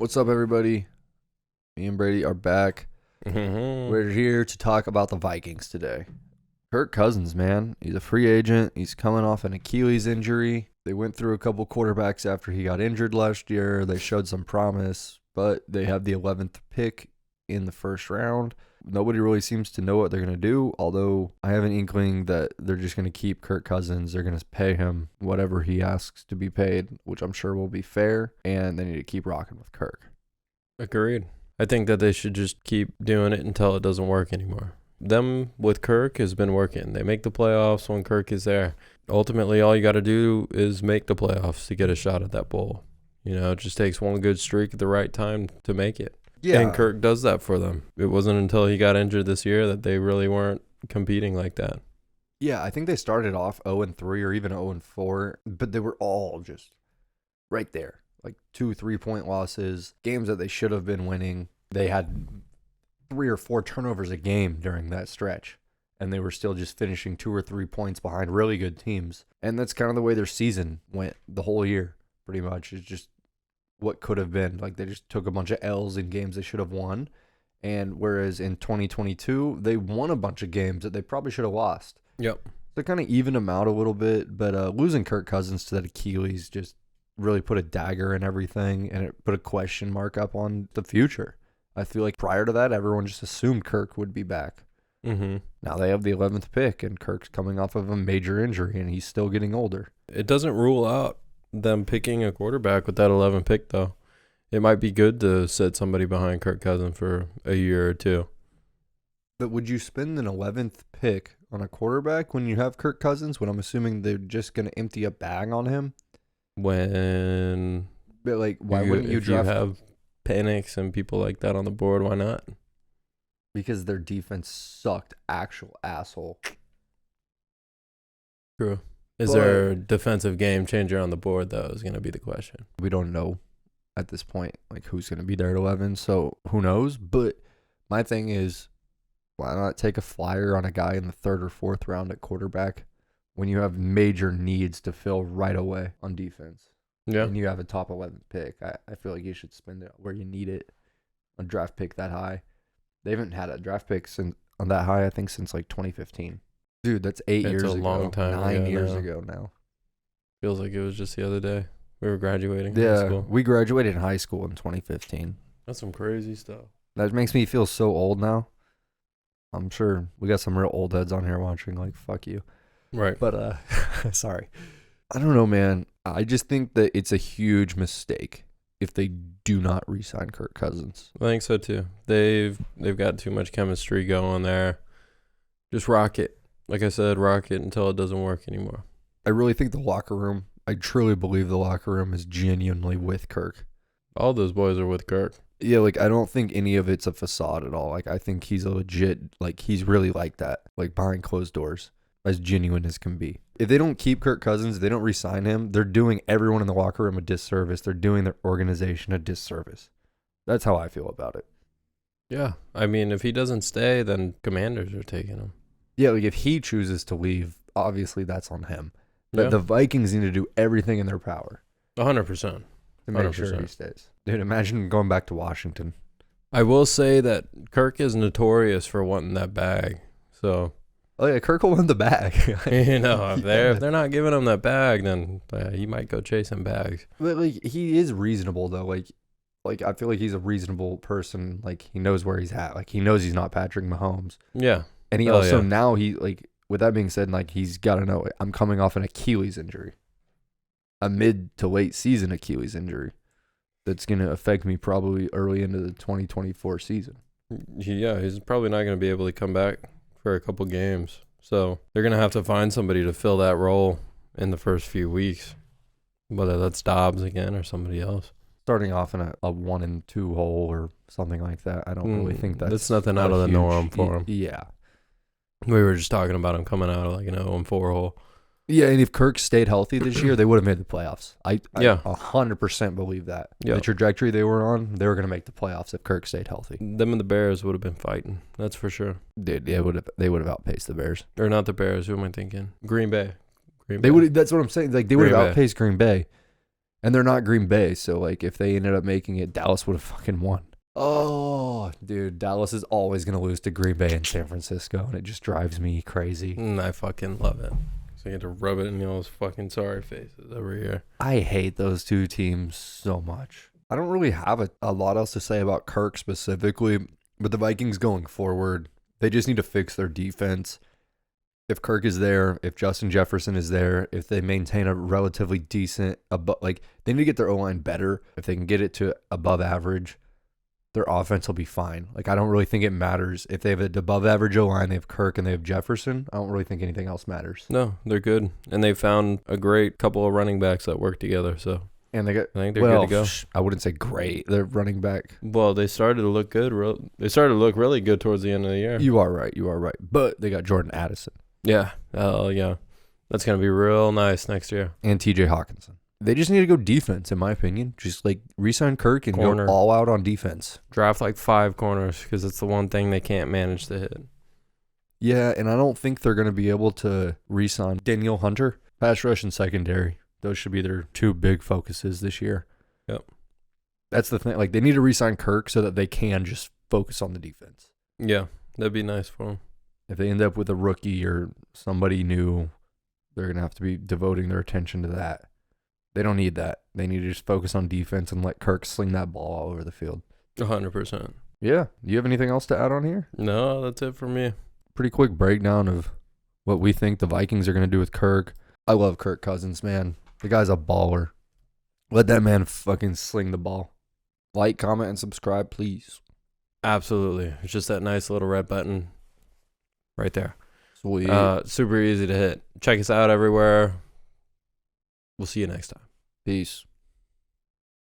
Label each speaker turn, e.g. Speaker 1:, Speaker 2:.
Speaker 1: What's up, everybody? Me and Brady are back. We're here to talk about the Vikings today. Kirk Cousins, man. He's a free agent. He's coming off an Achilles injury. They went through a couple quarterbacks after he got injured last year. They showed some promise, but they have the 11th pick in the first round. Nobody really seems to know what they're going to do, although I have an inkling that they're just going to keep Kirk Cousins. They're going to pay him whatever he asks to be paid, which I'm sure will be fair, and they need to keep rocking with Kirk.
Speaker 2: Agreed. I think that they should just keep doing it until it doesn't work anymore. Them with Kirk has been working. They make the playoffs when Kirk is there. Ultimately, all you got to do is make the playoffs to get a shot at that bowl. You know, it just takes one good streak at the right time to make it. Yeah. And Kirk does that for them. It wasn't until he got injured this year that they really weren't competing like that.
Speaker 1: Yeah, I think they started off 0-3 or even 0-4, but they were all just right there. Like 2 3-point losses, games that they should have been winning. They had 3 or 4 turnovers a game during that stretch, and they were still just finishing 2 or 3 points behind really good teams. And that's kind of the way their season went the whole year, pretty much. It's just what could have been. Like, they just took a bunch of L's in games they should have won. And whereas in 2022, they won a bunch of games that they probably should have lost.
Speaker 2: Yep.
Speaker 1: They kind of evened them out a little bit, but losing Kirk Cousins to that Achilles just really put a dagger in everything, and it put a question mark up on the future. I feel like prior to that, everyone just assumed Kirk would be back.
Speaker 2: Mm-hmm.
Speaker 1: Now they have the 11th pick, and Kirk's coming off of a major injury, and he's still getting older.
Speaker 2: It doesn't rule out them picking a quarterback with that 11th pick, though. It might be good to set somebody behind Kirk Cousins for a year or two.
Speaker 1: But would you spend an 11th pick on a quarterback when you have Kirk Cousins, when I'm assuming they're just going to empty a bag on him?
Speaker 2: When
Speaker 1: But like, why wouldn't you draft?
Speaker 2: If you have Penix and people like that on the board, why not?
Speaker 1: Because their defense sucked actual asshole.
Speaker 2: True. Is there a defensive game changer on the board, though, is going to be the question.
Speaker 1: We don't know at this point, like, who's going to be there at 11, so who knows? But my thing is, why not take a flyer on a guy in the 3rd or 4th round at quarterback when you have major needs to fill right away on defense?
Speaker 2: Yeah.
Speaker 1: And you have a top 11th pick. I feel like you should spend it where you need it. A draft pick that high. They haven't had a draft pick on that high, I think, since like 2015. Dude, that's 8 years ago.
Speaker 2: It's a long time
Speaker 1: 9
Speaker 2: ago
Speaker 1: years
Speaker 2: now.
Speaker 1: ago now.
Speaker 2: Feels like it was just the other day. We were graduating high
Speaker 1: Yeah,
Speaker 2: school.
Speaker 1: we graduated in high school in 2015.
Speaker 2: That's some crazy stuff.
Speaker 1: That makes me feel so old now. I'm sure we got some real old heads on here watching, like, fuck you.
Speaker 2: Right.
Speaker 1: But, sorry. I don't know, man. I just think that it's a huge mistake if they do not re-sign Kirk Cousins.
Speaker 2: I think so, too. They've got too much chemistry going there. Just rock it. Like I said, rock it until it doesn't work anymore.
Speaker 1: I really think the locker room, I truly believe the locker room is genuinely with Kirk.
Speaker 2: All those boys are with Kirk.
Speaker 1: Yeah, like, I don't think any of it's a facade at all. Like, I think he's a legit, like, he's really like that, like, behind closed doors, as genuine as can be. If they don't keep Kirk Cousins, they don't re-sign him, they're doing everyone in the locker room a disservice. They're doing their organization a disservice. That's how I feel about it.
Speaker 2: Yeah. I mean, if he doesn't stay, then Commanders are taking him.
Speaker 1: Yeah, like, if he chooses to leave, obviously that's on him. But the Vikings need to do everything in their power
Speaker 2: 100%.
Speaker 1: to make sure he stays. Dude, imagine going back to Washington.
Speaker 2: I will say that Kirk is notorious for wanting that bag. So,
Speaker 1: Oh, yeah, Kirk will win the bag.
Speaker 2: you know, if they're not giving him that bag, then he might go chasing bags.
Speaker 1: But, like, he is reasonable, though. Like, I feel like he's a reasonable person. Like, he knows where he's at. Like, he knows he's not Patrick Mahomes.
Speaker 2: Yeah.
Speaker 1: And he also, now, he, like, with that being said, like, he's got to know, I'm coming off an Achilles injury. A mid to late season Achilles injury. That's going to affect me probably early into the 2024 season.
Speaker 2: Yeah, he's probably not going to be able to come back for a couple games. So they're going to have to find somebody to fill that role in the first few weeks, whether that's Dobbs again or somebody else.
Speaker 1: Starting off in a 1-2 hole or something like that. I don't really think that's
Speaker 2: nothing out of the norm for him.
Speaker 1: Yeah.
Speaker 2: We were just talking about him coming out of like an 0-4 hole.
Speaker 1: Yeah, and if Kirk stayed healthy this year, they would have made the playoffs. I 100% believe that.
Speaker 2: Yeah.
Speaker 1: The trajectory they were on, they were going to make the playoffs if Kirk stayed healthy.
Speaker 2: Them and the Bears would have been fighting. That's for sure.
Speaker 1: Dude, they would have outpaced the Bears.
Speaker 2: Or not the Bears. Who am I thinking? Green Bay.
Speaker 1: They would. That's what I'm saying. Like, they would have outpaced Green Bay. And they're not Green Bay, so like if they ended up making it, Dallas would have fucking won. Oh, dude, Dallas is always going to lose to Green Bay and San Francisco, and it just drives me crazy.
Speaker 2: I fucking love it. So you get to rub it in those fucking sorry faces every year.
Speaker 1: I hate those two teams so much. I don't really have a lot else to say about Kirk specifically, but the Vikings going forward, they just need to fix their defense. If Kirk is there, if Justin Jefferson is there, if they maintain a relatively decent, like they need to get their O-line better. If they can get it to above average, their offense will be fine. Like I don't really think it matters. If they have an above average O-line, they have Kirk and they have Jefferson, I don't really think anything else matters.
Speaker 2: No, they're good. And they found a great couple of running backs that work together, so
Speaker 1: And they got,
Speaker 2: I think they're good to go.
Speaker 1: I wouldn't say great. They're running back.
Speaker 2: Well, they started to look good. They started to look really good towards the end of the year.
Speaker 1: You are right. But they got Jordan Addison.
Speaker 2: Yeah. Yeah. That's going to be real nice next year.
Speaker 1: And TJ Hawkinson. They just need to go defense, in my opinion. Just like re-sign Kirk and
Speaker 2: Corner.
Speaker 1: go all out on defense.
Speaker 2: Draft like 5 corners because it's the one thing they can't manage to hit.
Speaker 1: Yeah, and I don't think they're going to be able to re-sign Daniel Hunter. Pass rush and secondary. Those should be their 2 big focuses this year.
Speaker 2: Yep.
Speaker 1: That's the thing. Like, they need to re-sign Kirk so that they can just focus on the defense.
Speaker 2: Yeah, that'd be nice for them.
Speaker 1: If they end up with a rookie or somebody new, they're going to have to be devoting their attention to that. They don't need that. They need to just focus on defense and let Kirk sling that ball all over the field.
Speaker 2: 100%.
Speaker 1: Yeah. Do you have anything else to add on here?
Speaker 2: No, that's it for me.
Speaker 1: Pretty quick breakdown of what we think the Vikings are going to do with Kirk. I love Kirk Cousins, man. The guy's a baller. Let that man fucking sling the ball. Like, comment, and subscribe, please.
Speaker 2: Absolutely. It's just that nice little red button right there.
Speaker 1: Sweet.
Speaker 2: Super easy to hit. Check us out everywhere. We'll see you next time.
Speaker 1: Peace.